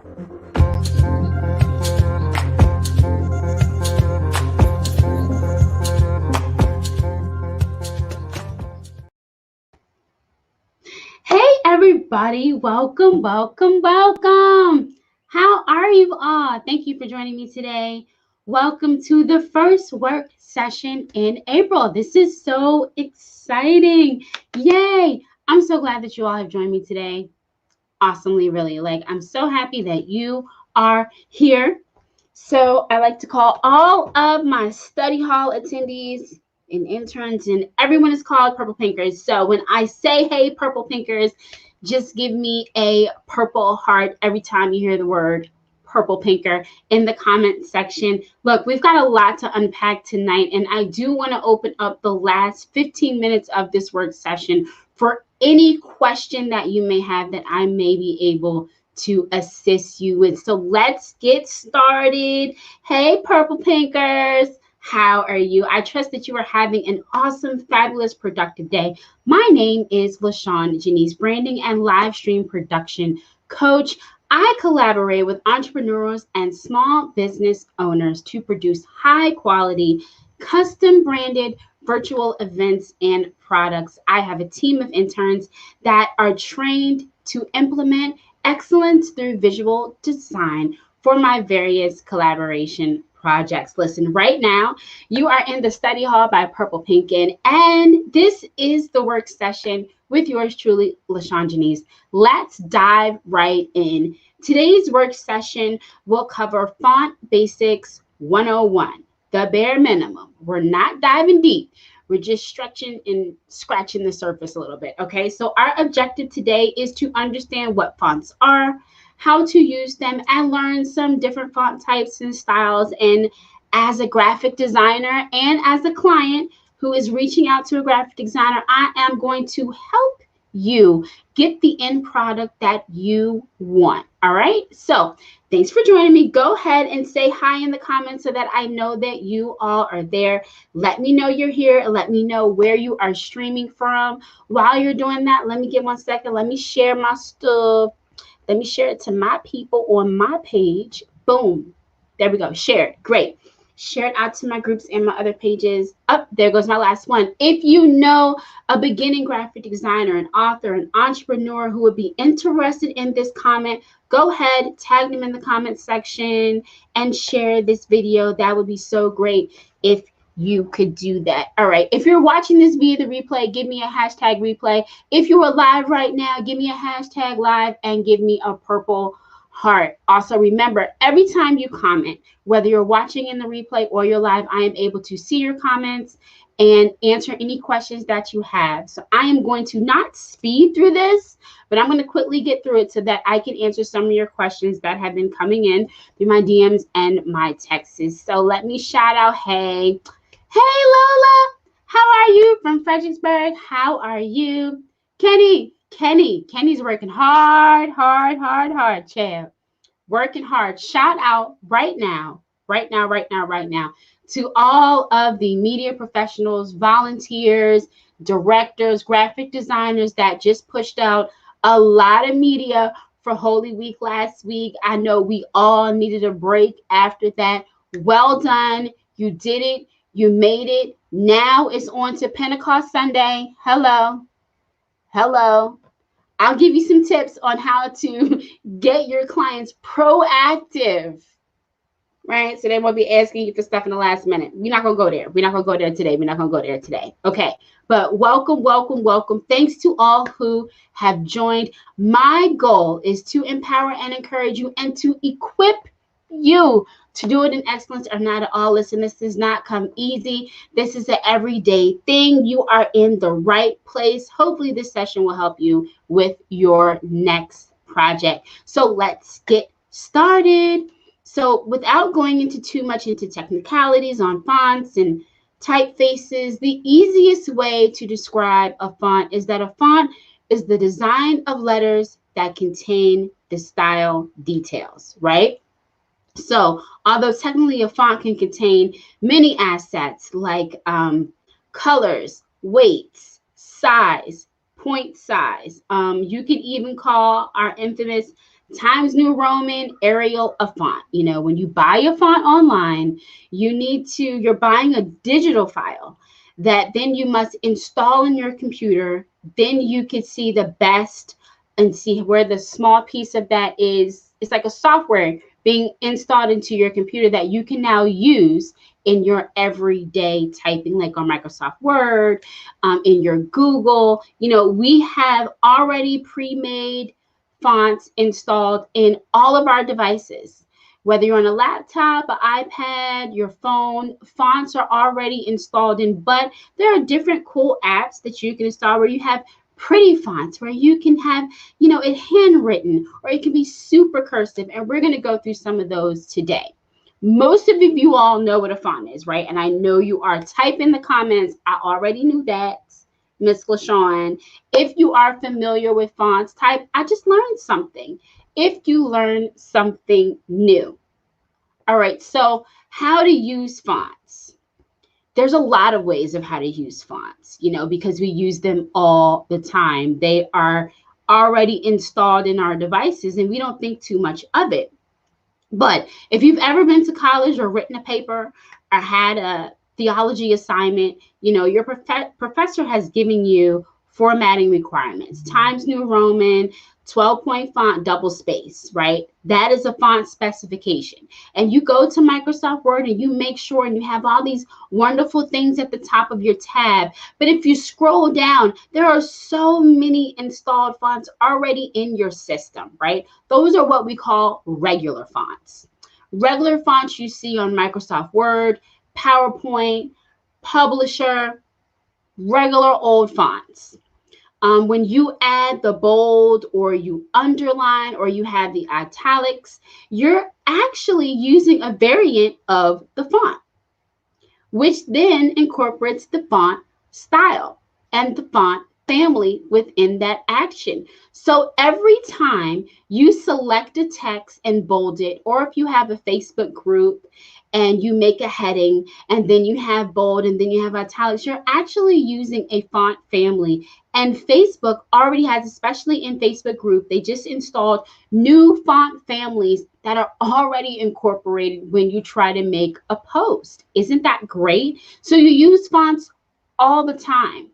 Hey everybody, welcome, welcome, welcome. How are you all? Thank you for joining me today. Welcome to the first work session in April. This is so exciting. Yay. I'm so glad that you all have joined me today. Awesomely, really. I'm so happy that you are here. So I like to call all of my study hall attendees and interns, and everyone is called Purple Pinkers. So when I say, hey, Purple Pinkers, just give me a purple heart every time you hear the word Purple Pinker in the comment section. Look, we've got a lot to unpack tonight, and I do want to open up the last 15 minutes of this work session for any question that you may have that I may be able to assist you with. So let's get started. Hey, Purple Pinkers. How are you? I trust that you are having an awesome, fabulous, productive day. My name is Shaun Jenice, branding and live stream production coach. I collaborate with entrepreneurs and small business owners to produce high quality, custom branded virtual events and products. I have a team of interns that are trained to implement excellence through visual design for my various collaboration projects. Listen, right now, you are in the study hall by Purple Pinkin, and this is the work session with yours truly, Shaun Jenice. Let's dive right in. Today's work session will cover Font Basics 101, the bare minimum. We're not diving deep. We're just stretching and scratching the surface a little bit, okay? So our objective today is to understand what fonts are, how to use them, and learn some different font types and styles. And as a graphic designer and as a client who is reaching out to a graphic designer, I am going to help you get the end product that you want. All right. So thanks for joining me. Go ahead and say hi in the comments so that I know that you all are there. Let me know you're here and let me know where you are streaming from. While you're doing that, let me get 1 second. Let me share my stuff. Let me share it to my people on my page. Boom. There we go. Share it. Great. Share it out to my groups and my other pages. Up there goes my last one. If you know a beginning graphic designer, an author, an entrepreneur who would be interested in this comment, go ahead, tag them in the comment section and share this video. That would be so great if you could do that. All right. If you're watching this via the replay, give me a hashtag replay. If you are live right now, give me a hashtag live and give me a purple heart. Also, remember, every time you comment, whether you're watching in the replay or you're live, I am able to see your comments and answer any questions that you have. So I am going to not speed through this, but I'm going to quickly get through it so that I can answer some of your questions that have been coming in through my DMs and my texts. So let me shout out, hey Lola, how are you from Fredericksburg? How are you? Kenny's working hard, champ. Working hard. Shout out right now to all of the media professionals, volunteers, directors, graphic designers that just pushed out a lot of media for Holy Week last week. I know we all needed a break after that. Well done. You did it. You made it. Now it's on to Pentecost Sunday. Hello. I'll give you some tips on how to get your clients proactive, right? So they won't be asking you for stuff in the last minute. We're not going to go there. We're not going to go there today. Okay. But welcome. Thanks to all who have joined. My goal is to empower and encourage you and to equip you to do it in excellence or not at all. Listen, this does not come easy. This is an everyday thing. You are in the right place. Hopefully this session will help you with your next project. So let's get started. So without going into too much into technicalities on fonts and typefaces, the easiest way to describe a font is that a font is the design of letters that contain the style details, right? So although technically a font can contain many assets like colors, weights, size, point size, you can even call our infamous Times New Roman, Arial, a font. You know, when you buy a font online, you're buying a digital file that then you must install in your computer. Then you can see the best and see where the small piece of that is. It's like a software being installed into your computer that you can now use in your everyday typing, like on Microsoft Word, in your Google. You know, we have already pre-made fonts installed in all of our devices. Whether you're on a laptop, an iPad, your phone, fonts are already installed in, but there are different cool apps that you can install where you have pretty fonts, where you can have, you know, it handwritten, or it can be super cursive. And we're going to go through some of those today. Most of you all know what a font is, right? And I know you are. Type in the comments. I already knew that, Miss LaShawn. If you are familiar with fonts, type, I just learned something. If you learn something new. All right, so how to use fonts. There's a lot of ways of how to use fonts, you know, because we use them all the time. They are already installed in our devices and we don't think too much of it. But if you've ever been to college or written a paper or had a theology assignment, you know, your professor has given you formatting requirements. Times New Roman, 12-point font, double space, right? That is a font specification. And you go to Microsoft Word and you make sure and you have all these wonderful things at the top of your tab. But if you scroll down, there are so many installed fonts already in your system, right? Those are what we call regular fonts. Regular fonts you see on Microsoft Word, PowerPoint, Publisher, regular old fonts. When you add the bold or you underline or you have the italics, you're actually using a variant of the font, which then incorporates the font style and the font family within that action. So every time you select a text and bold it, or if you have a Facebook group and you make a heading and then you have bold and then you have italics, you're actually using a font family. And Facebook already has, especially in Facebook group, they just installed new font families that are already incorporated when you try to make a post. Isn't that great? So you use fonts all the time.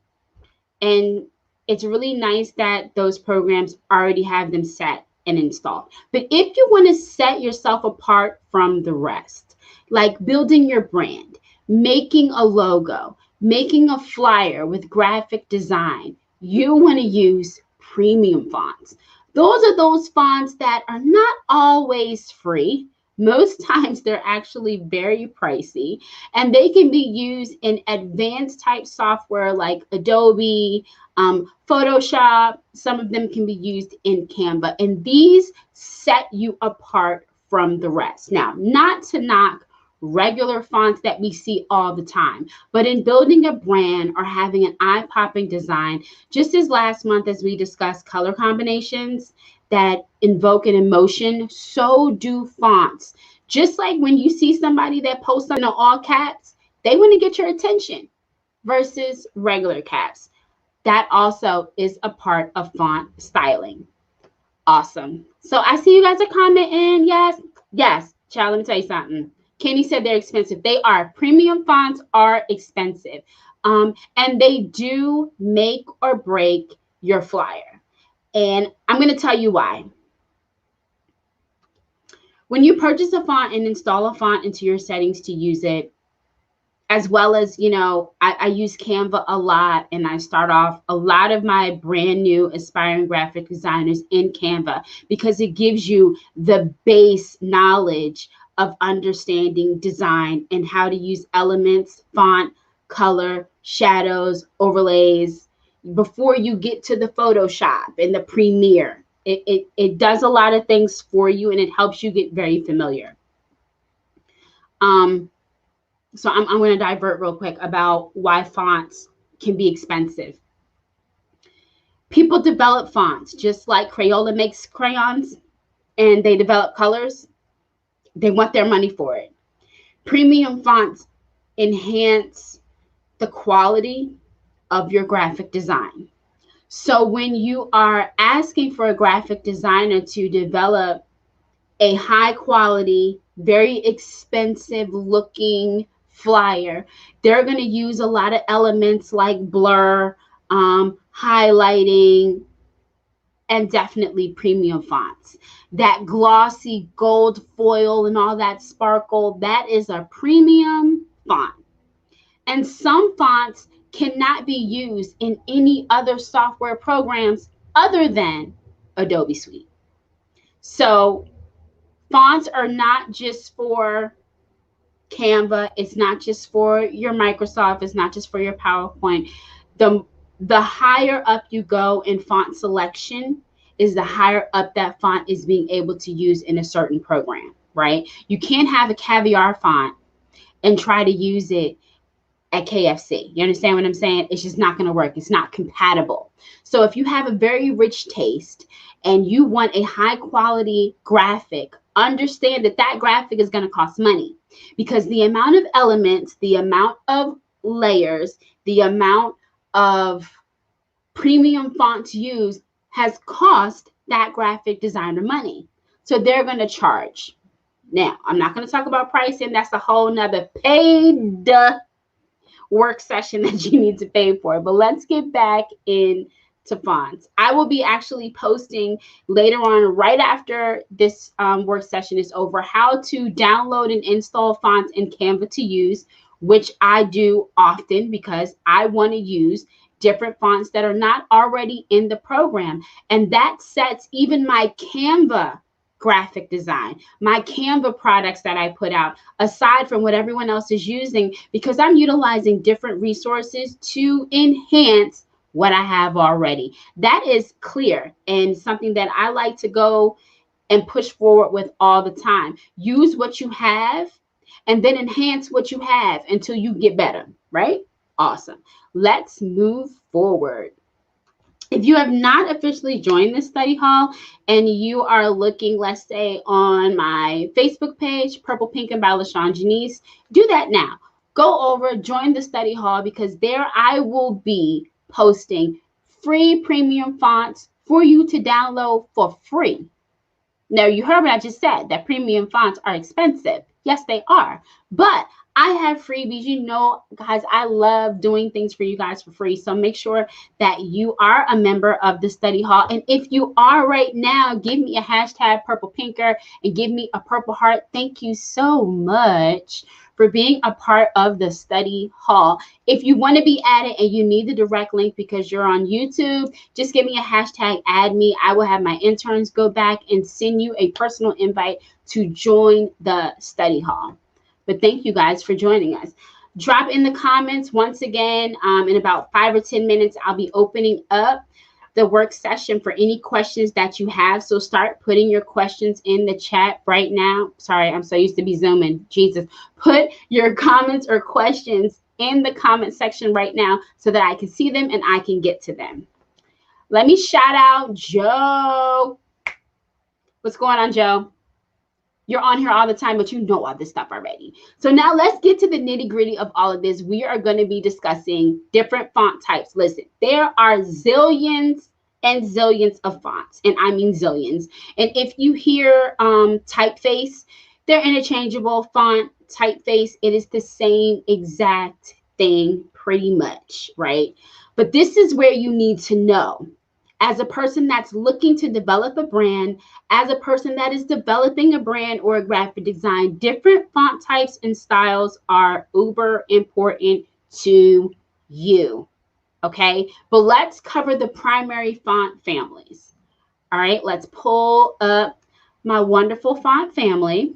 And it's really nice that those programs already have them set and installed. But if you want to set yourself apart from the rest, like building your brand, making a logo, making a flyer with graphic design, you want to use premium fonts. Those are those fonts that are not always free. Most times they're actually very pricey, and they can be used in advanced type software like Adobe, Photoshop. Some of them can be used in Canva, and these set you apart from the rest. Now, not to knock regular fonts that we see all the time, but in building a brand or having an eye-popping design, just as last month as we discussed color combinations that invoke an emotion, so do fonts. Just like when you see somebody that posts something in all caps, they want to get your attention versus regular caps. That also is a part of font styling. Awesome. So I see you guys are commenting. Yes, child, let me tell you something. Kenny said they're expensive. They are. Premium fonts are expensive. And they do make or break your flyer. And I'm going to tell you why. When you purchase a font and install a font into your settings to use it, as well as, you know, I use Canva a lot, and I start off a lot of my brand new aspiring graphic designers in Canva because it gives you the base knowledge of understanding design and how to use elements, font, color, shadows, overlays before you get to the Photoshop and the Premiere. It does a lot of things for you, and it helps you get very familiar. So I'm going to divert real quick about why fonts can be expensive. People develop fonts just like Crayola makes crayons and they develop colors. They want their money for it. Premium fonts enhance the quality of your graphic design. So when you are asking for a graphic designer to develop a high quality, very expensive looking flyer, they're going to use a lot of elements like blur, highlighting, and definitely premium fonts. That glossy gold foil and all that sparkle, that is a premium font. And some fonts cannot be used in any other software programs other than Adobe Suite. So fonts are not just for Canva, it's not just for your Microsoft, it's not just for your PowerPoint. The the higher up you go in font selection is the higher up that font is being able to use in a certain program, right? You can't have a caviar font and try to use it at KFC. You understand what I'm saying? It's just not going to work. It's not compatible. So if you have a very rich taste and you want a high quality graphic, understand that that graphic is going to cost money because the amount of elements, the amount of layers, the amount of premium fonts used has cost that graphic designer money. So they're going to charge. Now, I'm not going to talk about pricing. That's a whole nother paid work session that you need to pay for. But let's get back into fonts. I will be actually posting later on, right after this work session is over, how to download and install fonts in Canva to use, which I do often because I want to use different fonts that are not already in the program. And that sets even my Canva graphic design, my Canva products that I put out, aside from what everyone else is using, because I'm utilizing different resources to enhance what I have already. That is clear and something that I like to go and push forward with all the time. Use what you have and then enhance what you have until you get better, right? Awesome. Let's move forward. If you have not officially joined the study hall and you are looking, let's say, on my Facebook page, Purple Pink and by Shaun Jenice, do that now. Go over, join the study hall, because there I will be posting free premium fonts for you to download for free. Now, you heard what I just said, that premium fonts are expensive. Yes, they are. But I have freebies. You know, guys, I love doing things for you guys for free. So make sure that you are a member of the study hall. And if you are right now, give me a hashtag purple pinker and give me a purple heart. Thank you so much for being a part of the study hall. If you want to be added and you need the direct link because you're on YouTube, just give me a hashtag add me. I will have my interns go back and send you a personal invite to join the study hall. But thank you guys for joining us. Drop in the comments once again. In about 5 or 10 minutes, I'll be opening up the work session for any questions that you have. So start putting your questions in the chat right now. Sorry, I'm so used to be zooming. Jesus. Put your comments or questions in the comment section right now so that I can see them and I can get to them. Let me shout out Joe. What's going on, Joe? You're on here all the time, but you know all this stuff already. So now let's get to the nitty gritty of all of this. We are going to be discussing different font types. Listen, there are zillions and zillions of fonts, and I mean zillions. And if you hear typeface, they're interchangeable. Font, typeface, it is the same exact thing pretty much, right? But this is where you need to know. As a person that's looking to develop a brand, as a person that is developing a brand or a graphic design, different font types and styles are uber important to you, okay? But let's cover the primary font families. All right, let's pull up my wonderful font family.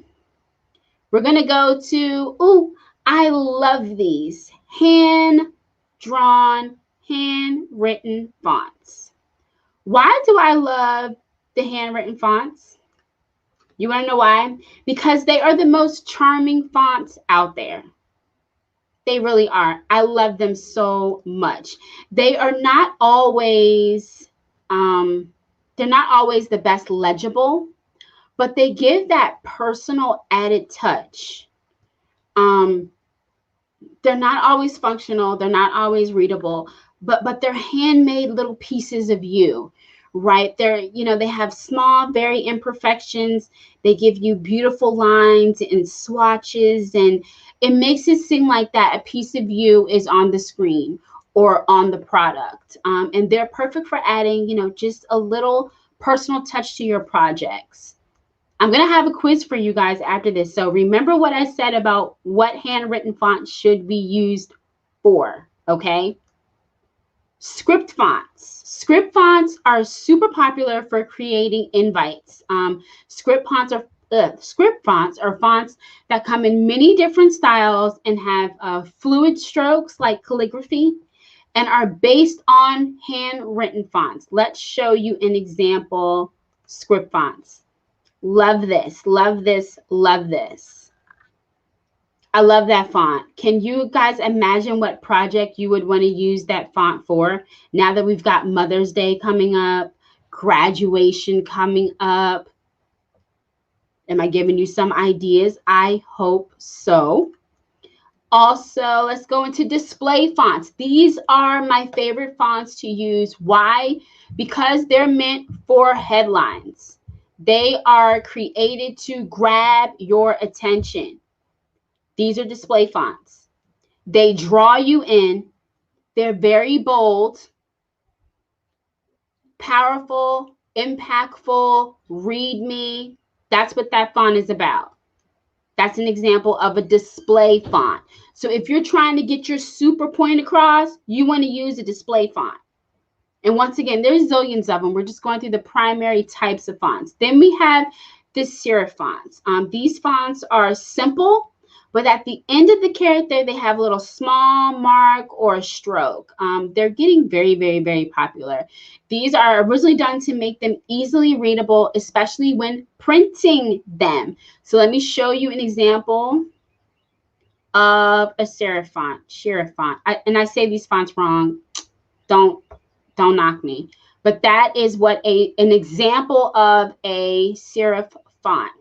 We're going to go to, I love these hand-drawn, handwritten fonts. Why do I love the handwritten fonts? You want to know why? Because they are the most charming fonts out there. They really are. I love them so much. They are not always, they're not always the best legible, but they give that personal added touch. They're not always functional. They're not always readable, but they're handmade little pieces of you, right? They're, they have small, very imperfections. They give you beautiful lines and swatches, and it makes it seem like that a piece of you is on the screen or on the product. And they're perfect for adding, just a little personal touch to your projects. I'm going to have a quiz for you guys after this. So remember what I said about what handwritten font should be used for, okay? Script fonts. Script fonts are super popular for creating invites. Script fonts are fonts that come in many different styles and have fluid strokes like calligraphy and are based on handwritten fonts. Let's show you an example. Script fonts. Love this, love this, love this. I love that font. Can you guys imagine what project you would want to use that font for? Now that we've got Mother's Day coming up, graduation coming up. Am I giving you some ideas? I hope so. Also, let's go into display fonts. These are my favorite fonts to use. Why? Because they're meant for headlines. They are created to grab your attention. These are display fonts. They draw you in. They're very bold, powerful, impactful, read me. That's what that font is about. That's an example of a display font. So if you're trying to get your super point across, you want to use a display font. And once again, there's zillions of them. We're just going through the primary types of fonts. Then we have the serif fonts. These fonts are simple, but at the end of the character, they have a little small mark or a stroke. They're getting very, very, very popular. These are originally done to make them easily readable, especially when printing them. So let me show you an example of a serif font. And I say these fonts wrong. Don't knock me. But that is what an example of a serif font.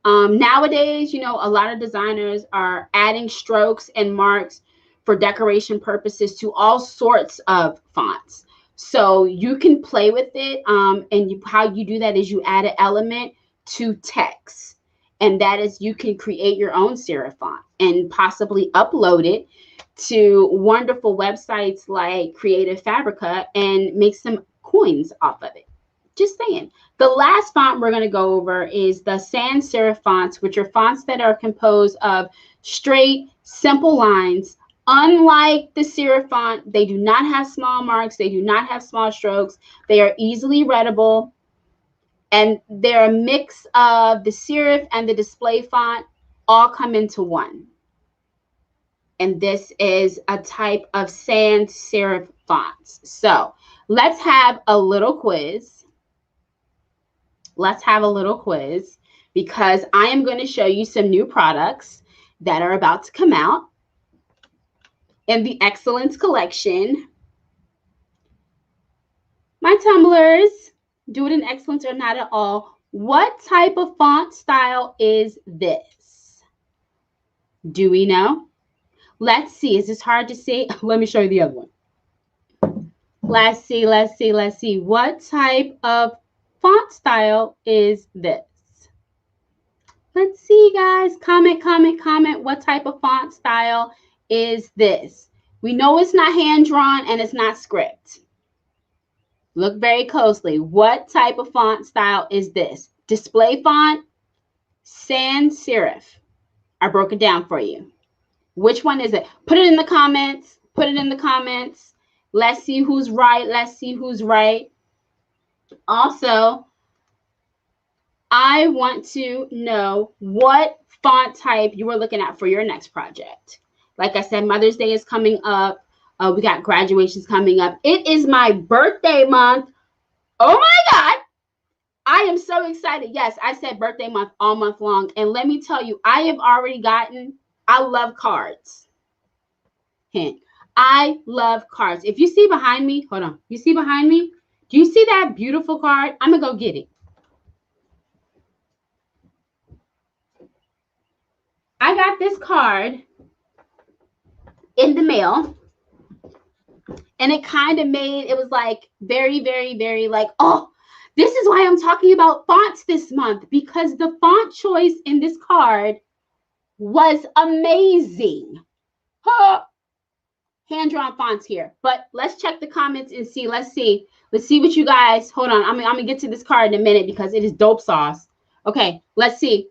Nowadays, a lot of designers are adding strokes and marks for decoration purposes to all sorts of fonts. So you can play with it. How you do that is you add an element to text. And that is, you can create your own serif font and possibly upload it to wonderful websites like Creative Fabrica and make some coins off of it. Just saying. The last font we're going to go over is the sans serif fonts, which are fonts that are composed of straight, simple lines. Unlike the serif font, they do not have small marks. They do not have small strokes. They are easily readable. And they're a mix of the serif and the display font all come into one. And this is a type of sans serif fonts. So let's have a little quiz. Let's have a little quiz because I am going to show you some new products that are about to come out in the Excellence collection. My tumblers, do it in Excellence or not at all. What type of font style is this? Do we know? Let's see. Is this hard to see? Let me show you the other one. Let's see. What type of font style is this? Let's see, guys. Comment. What type of font style is this? We know it's not hand-drawn and it's not script. Look very closely. What type of font style is this? Display font, sans serif. I broke it down for you. Which one is it? Put it in the comments. Let's see who's right. Also, I want to know what font type you were looking at for your next project. Like I said, Mother's Day is coming up. We got graduations coming up. It is my birthday month. Oh my God. I am so excited. Yes, I said birthday month all month long. And let me tell you, I love cards. Hint. I love cards. If you see behind me, hold on. You see behind me? Do you see that beautiful card? I'm going to go get it. I got this card in the mail. And it kind of made, it was like very, very, very like, oh, this is why I'm talking about fonts this month, because the font choice in this card was amazing. Huh. Hand-drawn fonts here. But let's check the comments and see. Let's see what you guys, hold on. I'm gonna get to this card in a minute because it is dope sauce. Okay, let's see.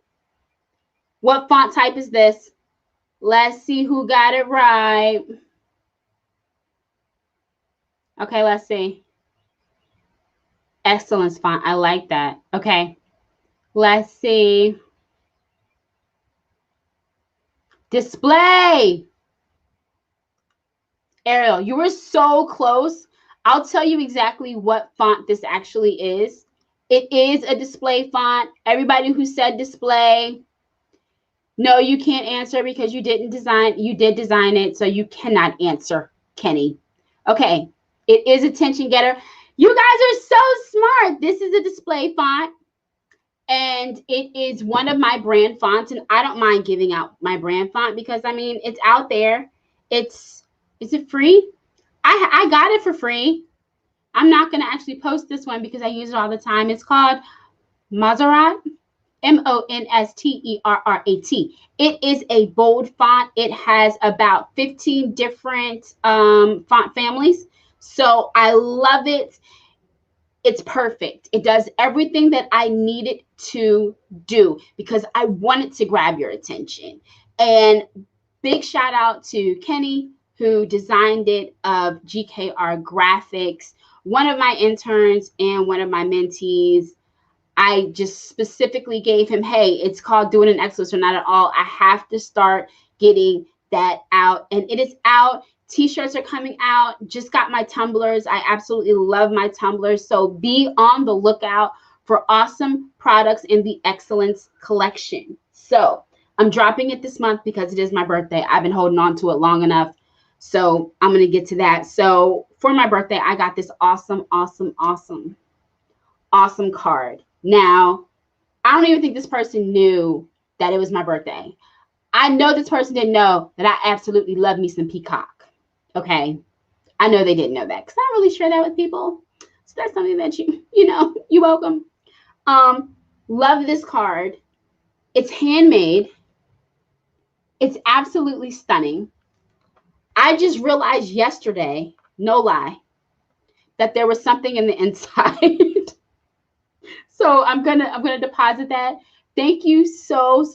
What font type is this? Let's see who got it right. Okay, let's see. Excellence font. I like that. Okay, let's see. Display. Arial, you were so close. I'll tell you exactly what font this actually is. It is a display font. Everybody who said display, no, you can't answer because you did design it, so you cannot answer, Kenny. Okay, it is attention getter. You guys are so smart. This is a display font, and it is one of my brand fonts, and I don't mind giving out my brand font because, I mean, it's out there. Is it free? I got it for free. I'm not going to actually post this one because I use it all the time. It's called Montserrat, Monsterrat. It is a bold font. It has about 15 different font families. So I love it. It's perfect. It does everything that I need it to do because I wanted to grab your attention. And big shout out to Kenny, who designed it, of GKR Graphics, one of my interns and one of my mentees. I just specifically gave him, hey, it's called Doing an Excellence or Not at All. I have to start getting that out. And it is out. T-shirts are coming out. Just got my tumblers. I absolutely love my tumblers. So be on the lookout for awesome products in the Excellence collection. So I'm dropping it this month because it is my birthday. I've been holding on to it long enough. So I'm going to get to that. So for my birthday, I got this awesome card. Now, I don't even think this person knew that it was my birthday. I know this person didn't know that I absolutely love me some peacock. Okay. I know they didn't know that because I don't really share that with people. So that's something that you're welcome. Love this card. It's handmade. It's absolutely stunning. I just realized yesterday, no lie, that there was something in the inside. So I'm gonna deposit that. Thank you so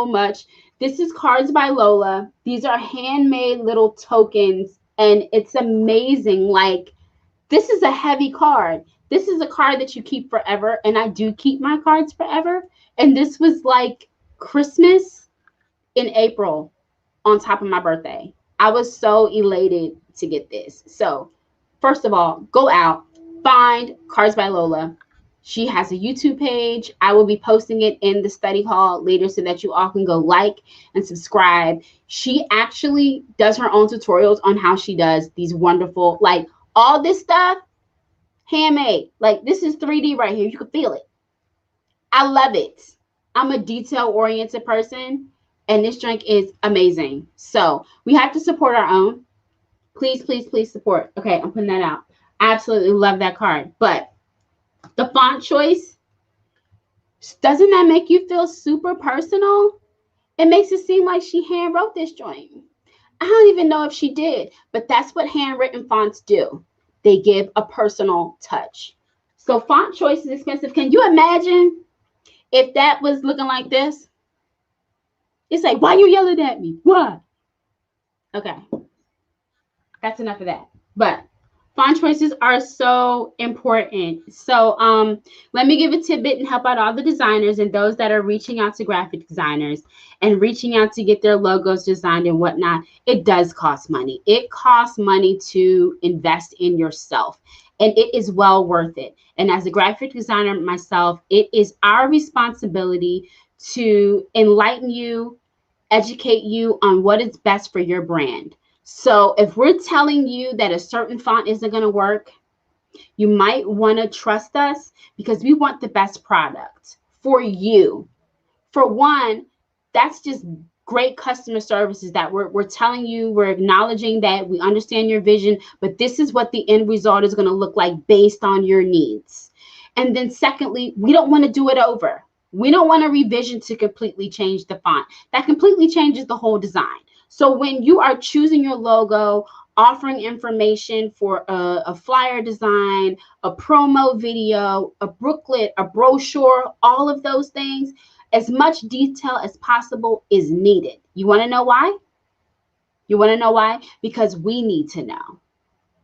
much. This is Cards by Lola. These are handmade little tokens, and it's amazing. Like, this is a heavy card. This is a card that you keep forever, and I do keep my cards forever. And this was like Christmas in April on top of my birthday. I was so elated to get this. So first of all, go out, find Cards by Lola. She has a YouTube page. I will be posting it in the study hall later so that you all can go like and subscribe. She actually does her own tutorials on how she does these wonderful, like, all this stuff, handmade. Like, this is 3D right here. You can feel it. I love it. I'm a detail-oriented person, and this drink is amazing. So we have to support our own. Please support. Okay, I'm putting that out. I absolutely love that card. But the font choice, doesn't that make you feel super personal? It makes it seem like she hand wrote this joint. I don't even know if she did, but that's what handwritten fonts do. They give a personal touch. So font choice is expensive. Can you imagine if that was looking like this? It's like, why you yelling at me? Why? Okay. That's enough of that. But font choices are so important. So let me give a tidbit and help out all the designers and those that are reaching out to graphic designers and reaching out to get their logos designed and whatnot. It does cost money. It costs money to invest in yourself, and it is well worth it. And as a graphic designer myself, it is our responsibility to enlighten you, educate you on what is best for your brand. So if we're telling you that a certain font isn't going to work, you might want to trust us because we want the best product for you. For one, that's just great customer service is that we're telling you, we're acknowledging that we understand your vision, but this is what the end result is going to look like based on your needs. And then secondly, we don't want to do it over. We don't want a revision to completely change the font. That completely changes the whole design. So when you are choosing your logo, offering information for a flyer design, a promo video, a booklet, a brochure, all of those things, as much detail as possible is needed. You want to know why? You want to know why? Because we need to know,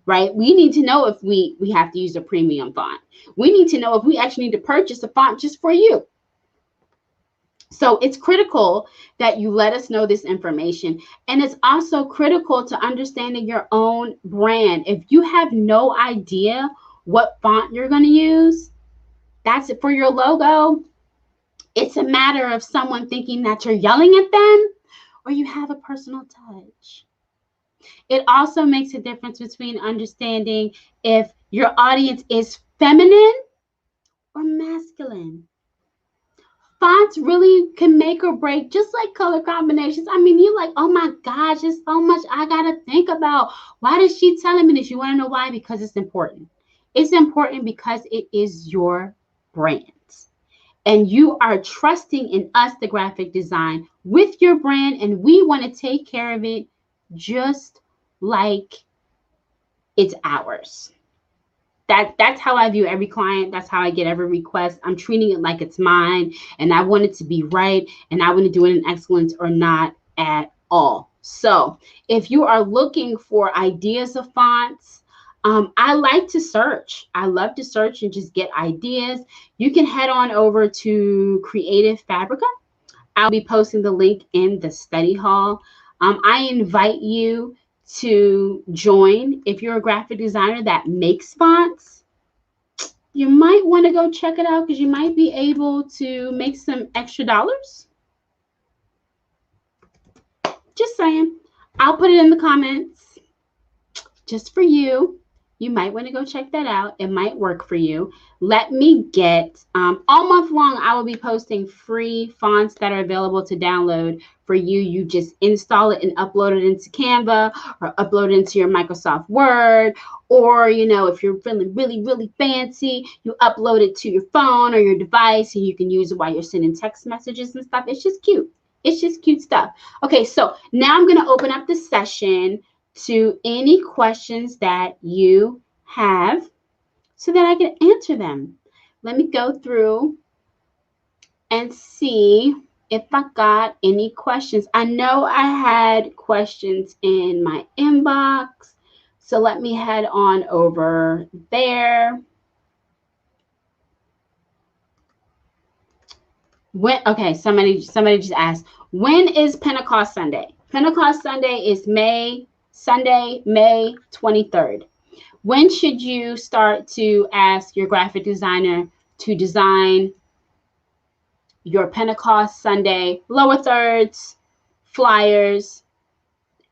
right? We need to know if we have to use a premium font. We need to know if we actually need to purchase a font just for you. So it's critical that you let us know this information. And it's also critical to understanding your own brand. If you have no idea what font you're going to use, that's it for your logo. It's a matter of someone thinking that you're yelling at them or you have a personal touch. It also makes a difference between understanding if your audience is feminine or masculine. Fonts really can make or break, just like color combinations. I mean, you're like, oh my gosh, there's so much I got to think about. Why is she telling me this? You want to know why? Because it's important. It's important because it is your brand. And you are trusting in us, the graphic design, with your brand. And we want to take care of it just like it's ours. That's how I view every client. That's how I get every request. I'm treating it like it's mine, and I want it to be right, and I want to do it in excellence or not at all. So if you are looking for ideas of fonts, I like to search. I love to search and just get ideas. You can head on over to Creative Fabrica. I'll be posting the link in the study hall. I invite you to join. If you're a graphic designer that makes fonts, you might want to go check it out because you might be able to make some extra dollars. Just saying. I'll put it in the comments just for you. You might want to go check that out. It might work for you. Let me get, all month long, I will be posting free fonts that are available to download for you. You just install it and upload it into Canva or upload it into your Microsoft Word. Or, you know, if you're feeling really, really fancy, you upload it to your phone or your device and you can use it while you're sending text messages and stuff. It's just cute. It's just cute stuff. Okay, so now I'm going to open up the session to any questions that you have so that I can answer them. Let me go through and see if I got any questions. I know I had questions in my inbox, so let me head on over there. Okay, somebody just asked, when is Pentecost Sunday? Pentecost Sunday is May 23rd. When should you start to ask your graphic designer to design your Pentecost Sunday lower thirds, flyers,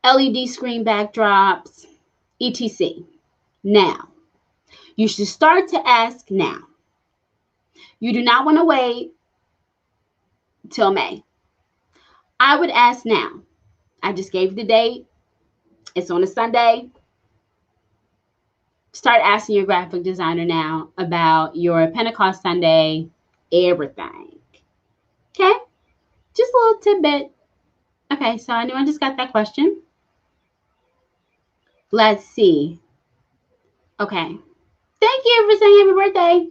LED screen backdrops, etc.? Now, you should start to ask now. You do not want to wait till May. I would ask now. I just gave the date. It's on a Sunday. Start asking your graphic designer now about your Pentecost Sunday everything. Okay? Just a little tidbit. Okay, so anyone just got that question? Let's see. Okay. Thank you for saying happy birthday.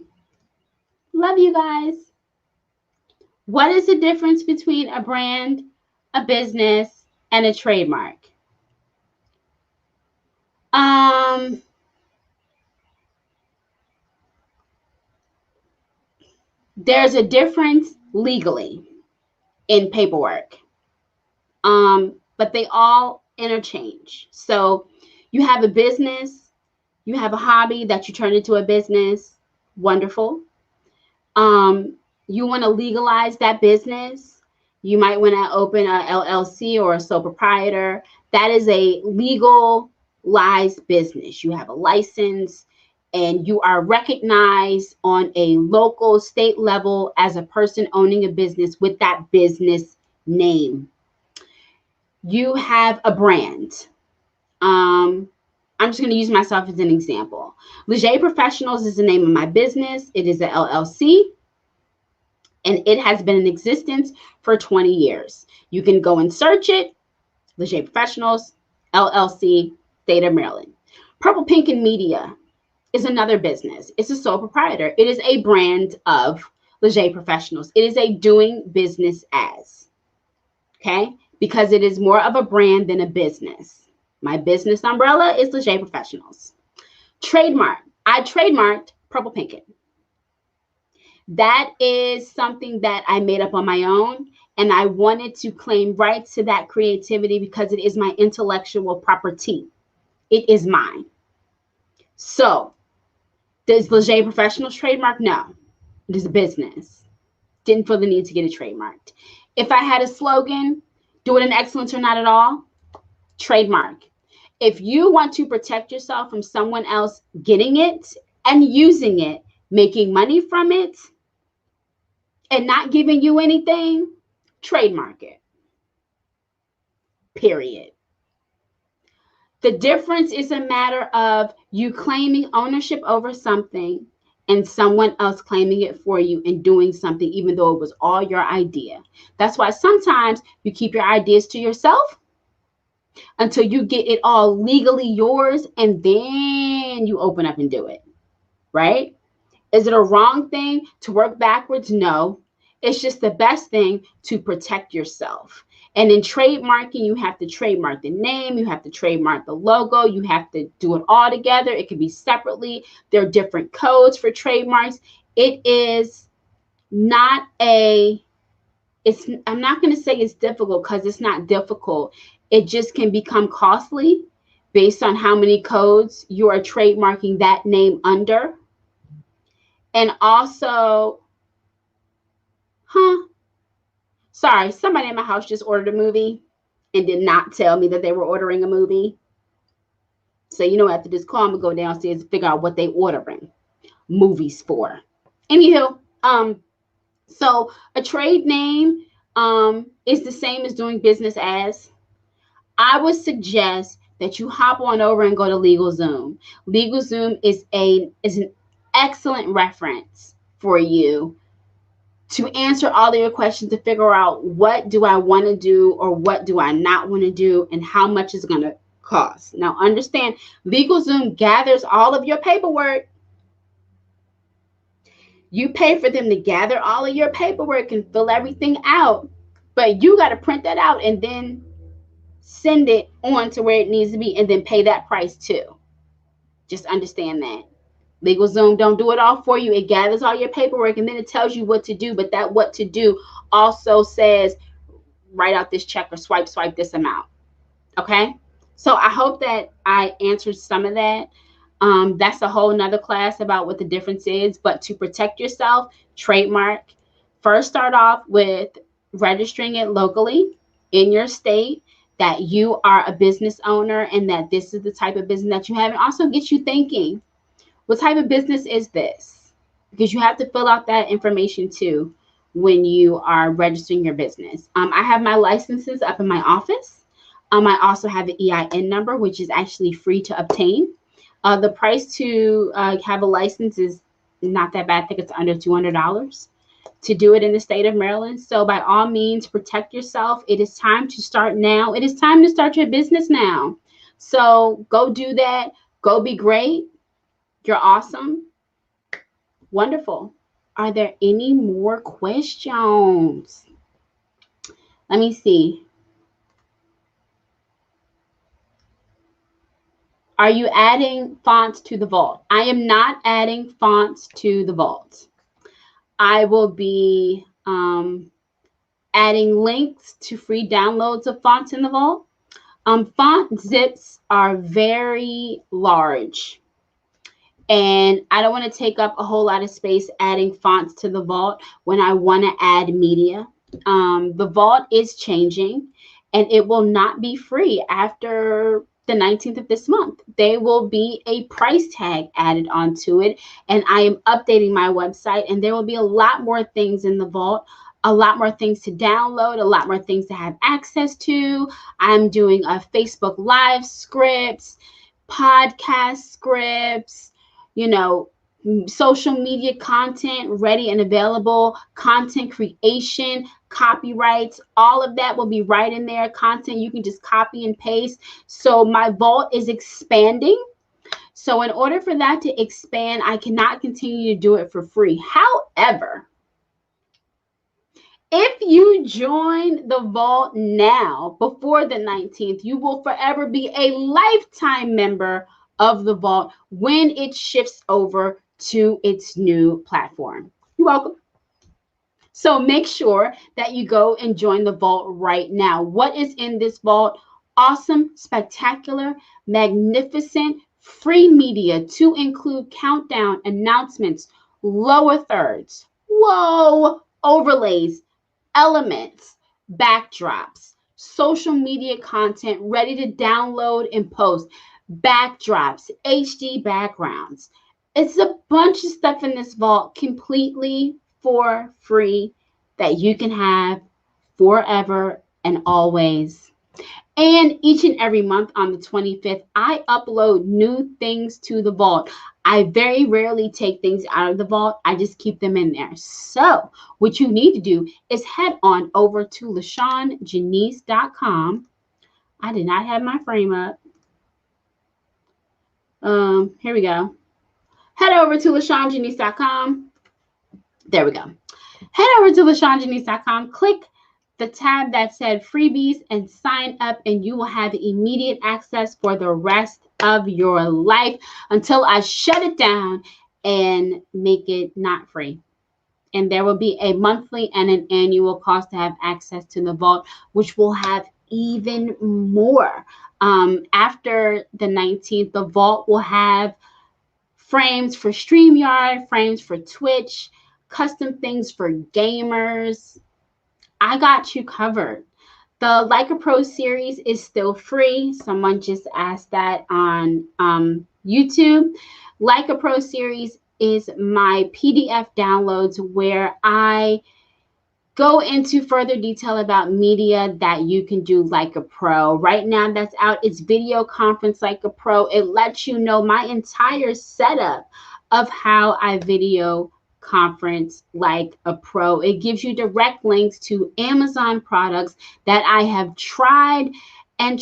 Love you guys. What is the difference between a brand, a business, and a trademark? There's a difference legally in paperwork, but they all interchange. So you have a business, you have a hobby that you turn into a business. Wonderful. You want to legalize that business. You might want to open a LLC or a sole proprietor. That is a legalized business. You have a license and you are recognized on a local, state level as a person owning a business with that business name. you have a brand. I'm just going to use myself as an example. Leger Professionals is the name of my business. It is an LLC, and it has been in existence for 20 years. You can go and search it. Leger Professionals, LLC, State of Maryland. Purple Pink and Media is another business. It's a sole proprietor. It is a brand of Leger Professionals. It is a doing business as, okay? Because it is more of a brand than a business. My business umbrella is Leger Professionals. Trademark. I trademarked Purple Pinkin. That is something that I made up on my own, and I wanted to claim rights to that creativity because it is my intellectual property. It is mine. So, does Leger Professionals trademark? No. It is a business. Didn't feel the need to get it trademarked. If I had a slogan, do it in excellence or not at all, trademark. If you want to protect yourself from someone else getting it and using it, making money from it, and not giving you anything, trademark it. Period. The difference is a matter of you claiming ownership over something and someone else claiming it for you and doing something even though it was all your idea. That's why sometimes you keep your ideas to yourself until you get it all legally yours, and then you open up and do it, right? Is it a wrong thing to work backwards? No. It's just the best thing to protect yourself. And in trademarking, you have to trademark the name, you have to trademark the logo, you have to do it all together. It can be separately. There are different codes for trademarks. It is not I'm not going to say it's difficult because it's not difficult. It just can become costly based on how many codes you are trademarking that name under. And also, sorry, somebody in my house just ordered a movie and did not tell me that they were ordering a movie. So, after this call, I'm going to go downstairs and figure out what they ordering movies for. Anywho, so a trade name is the same as doing business as. I would suggest that you hop on over and go to LegalZoom. LegalZoom is an excellent reference for you to answer all of your questions, to figure out what do I want to do or what do I not want to do and how much is going to cost. Now, understand, LegalZoom gathers all of your paperwork. You pay for them to gather all of your paperwork and fill everything out, but you got to print that out and then send it on to where it needs to be and then pay that price too. Just understand that. LegalZoom don't do it all for you. It gathers all your paperwork and then it tells you what to do. But that what to do also says, write out this check or swipe this amount. Okay? So I hope that I answered some of that. That's a whole nother class about what the difference is. But to protect yourself, trademark. First, start off with registering it locally in your state, that you are a business owner and that this is the type of business that you have. And also get you thinking, what type of business is this? Because you have to fill out that information too when you are registering your business. I have my licenses up in my office. I also have an EIN number, which is actually free to obtain. The price to have a license is not that bad. I think it's under $200 to do it in the state of Maryland. So by all means, protect yourself. It is time to start now. It is time to start your business now. So go do that. Go be great. You're awesome. Wonderful. Are there any more questions? Let me see. Are you adding fonts to the vault? I am not adding fonts to the vault. I will be adding links to free downloads of fonts in the vault. Font zips are very large, and I don't want to take up a whole lot of space adding fonts to the vault when I want to add media. The vault is changing, and it will not be free after the 19th of this month. There will be a price tag added onto it, and I am updating my website, and there will be a lot more things in the vault. a lot more things to download, a lot more things to have access to. I'm doing a Facebook Live scripts, podcast scripts, you know, social media content ready and available, content creation, copyrights, all of that will be right in there. Content you can just copy and paste. So my vault is expanding. So in order for that to expand, I cannot continue to do it for free. However, if you join the vault now before the 19th, you will forever be a lifetime member of the vault when it shifts over to its new platform. You're welcome. So make sure that you go and join the vault right now. What is in this vault? Awesome, spectacular, magnificent, free media to include countdown, announcements, lower thirds, overlays, elements, backdrops, social media content ready to download and post, backdrops, HD backgrounds. It's a bunch of stuff in this vault completely for free that you can have forever and always. And each and every month on the 25th, I upload new things to the vault. I very rarely take things out of the vault. I just keep them in there. So what you need to do is head on over to LaShaunJenice.com. I did not have my frame up. Here we go. Head over to LaShaunJenice.com. There we go. Head over to LaShaunJenice.com. Click the tab that said freebies and sign up, and you will have immediate access for the rest of your life until I shut it down and make it not free. And there will be a monthly and an annual cost to have access to the vault, which will have even more. After the 19th, the vault will have frames for StreamYard, frames for Twitch, custom things for gamers. I got you covered. The Like a Pro series is still free. Someone just asked that on YouTube. Like a Pro series is my PDF downloads where I go into further detail about media that you can do like a pro. Right now that's out. It's Video Conference Like a Pro. It lets you know my entire setup of how I video conference like a pro. It gives you direct links to Amazon products that I have tried and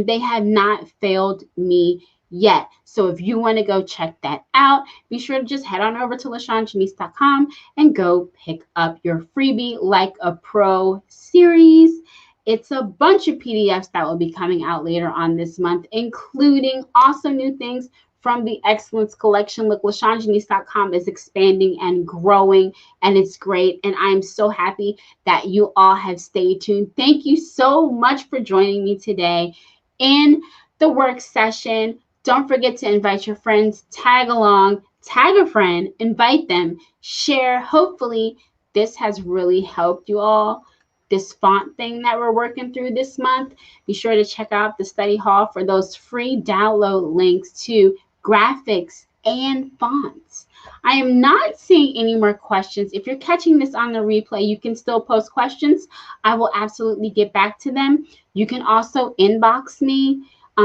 they have not failed me yet. So if you want to go check that out, be sure to just head on over to LaShaunJenice.com and go pick up your freebie Like a Pro series. It's a bunch of PDFs that will be coming out later on this month, including awesome new things from the Excellence Collection. Look, LaShaunJenice.com is expanding and growing, and it's great. And I'm so happy that you all have stayed tuned. Thank you so much for joining me today in the work session. Don't forget to invite your friends, tag along, tag a friend, invite them, share. Hopefully, this has really helped you all. This font thing that we're working through this month. Be sure to check out the study hall for those free download links to graphics and fonts. I am not seeing any more questions. If you're catching this on the replay, you can still post questions. I will absolutely get back to them. You can also inbox me,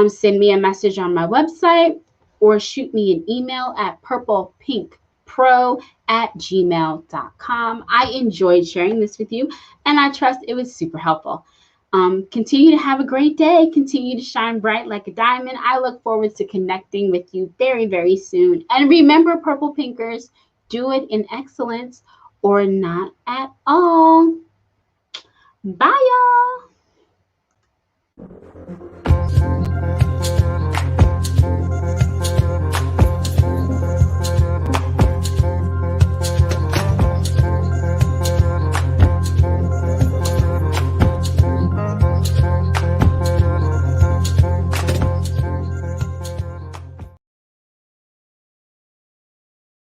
send me a message on my website, or shoot me an email at purplepinkpro@gmail.com. I enjoyed sharing this with you, and I trust it was super helpful. Continue to have a great day. Continue to shine bright like a diamond. I look forward to connecting with you very, very soon. And remember, Purple Pinkers, do it in excellence or not at all. Bye, y'all.